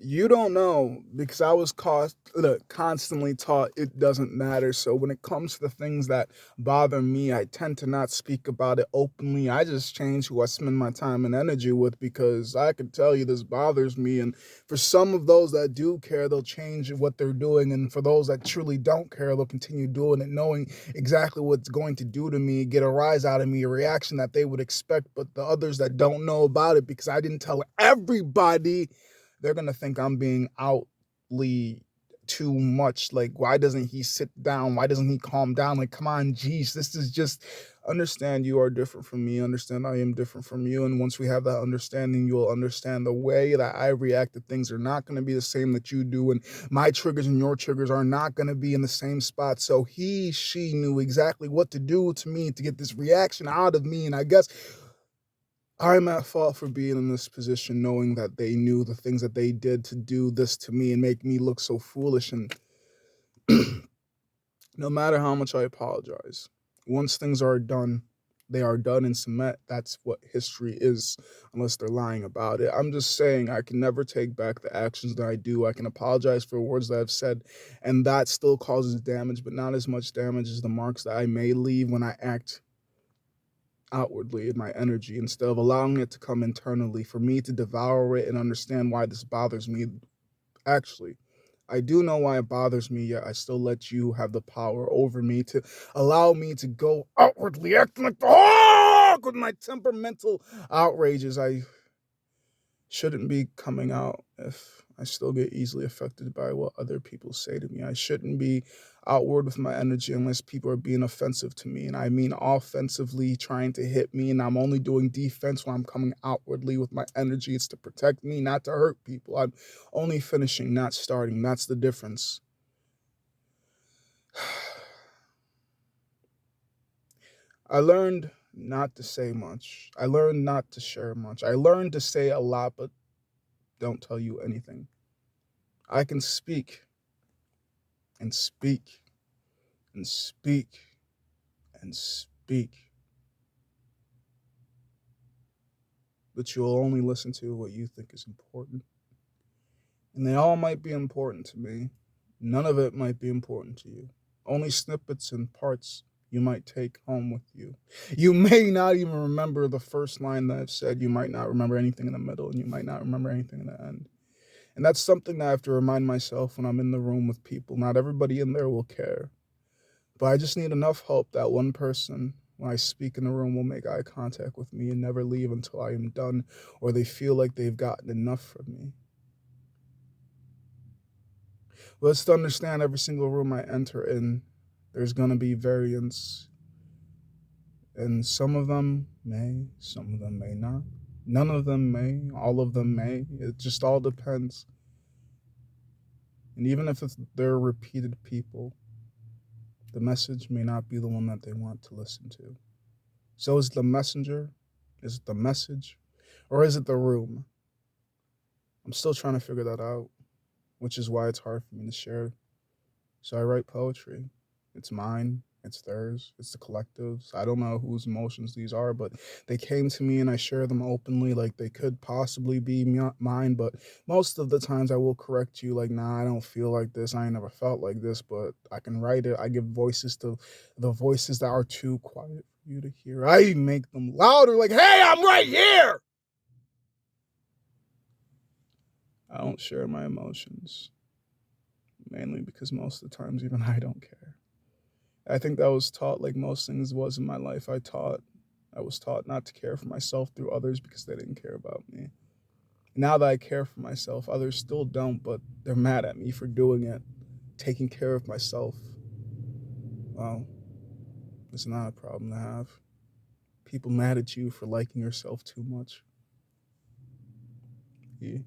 You don't know because I was constantly taught it doesn't matter. So when it comes to the things that bother me, I tend to not speak about it openly. I just change who I spend my time and energy with because I can tell you this bothers me. And for some of those that do care, they'll change what they're doing. And for those that truly don't care, they'll continue doing it, knowing exactly what it's going to do to me, get a rise out of me, a reaction that they would expect. But the others that don't know about it because I didn't tell everybody, they're gonna think I'm being outly too much. Like, why doesn't he sit down? Why doesn't he calm down? Like, come on, geez, this is just understand you are different from me. Understand I am different from you. And once we have that understanding, you'll understand the way that I react to things are not gonna be the same that you do. And my triggers and your triggers are not gonna be in the same spot. So she knew exactly what to do to me to get this reaction out of me. And I guess I'm at fault for being in this position, knowing that they knew the things that they did to do this to me and make me look so foolish. And no matter how much I apologize, once things are done, they are done in cement. That's what history is, unless they're lying about it. I'm just saying I can never take back the actions that I do. I can apologize for words that I've said, and that still causes damage, but not as much damage as the marks that I may leave when I act outwardly in my energy instead of allowing it to come internally for me to devour it and understand why this bothers me. Actually, I do know why it bothers me, yet I still let you have the power over me to allow me to go outwardly acting like the hawk with my temperamental outrages. I shouldn't be coming out if I still get easily affected by what other people say to me. I shouldn't be outward with my energy unless people are being offensive to me. And I mean offensively trying to hit me. And I'm only doing defense when I'm coming outwardly with my energy. It's to protect me, not to hurt people. I'm only finishing, not starting. That's the difference. I learned not to say much. I learned not to share much. I learned to say a lot, but don't tell you anything. I can speak and speak and speak and speak, but you'll only listen to what you think is important. And they all might be important to me. None of it might be important to you. Only snippets and parts you might take home with you. You may not even remember the first line that I've said. You might not remember anything in the middle, and you might not remember anything in the end. And that's something that I have to remind myself when I'm in the room with people. Not everybody in there will care. But I just need enough hope that one person, when I speak in the room, will make eye contact with me and never leave until I am done, or they feel like they've gotten enough from me. But it's to understand every single room I enter in, there's going to be variance. And some of them may, some of them may not. None of them may, all of them may. It just all depends. And even if they're repeated people, the message may not be the one that they want to listen to. So is the messenger? Is it the message? Or is it the room? I'm still trying to figure that out, which is why it's hard for me to share. So I write poetry. It's mine. It's theirs. It's the collective's. I don't know whose emotions these are, but they came to me and I share them openly like they could possibly be mine. But most of the times I will correct you like, nah, I don't feel like this. I ain't never felt like this, but I can write it. I give voices to the voices that are too quiet for you to hear. I make them louder like, hey, I'm right here. I don't share my emotions, mainly because most of the times even I don't care. I think that was taught like most things was in my life. I was taught not to care for myself through others because they didn't care about me. Now that I care for myself, others still don't, but they're mad at me for doing it. Taking care of myself, well, it's not a problem to have. People mad at you for liking yourself too much. Yeah.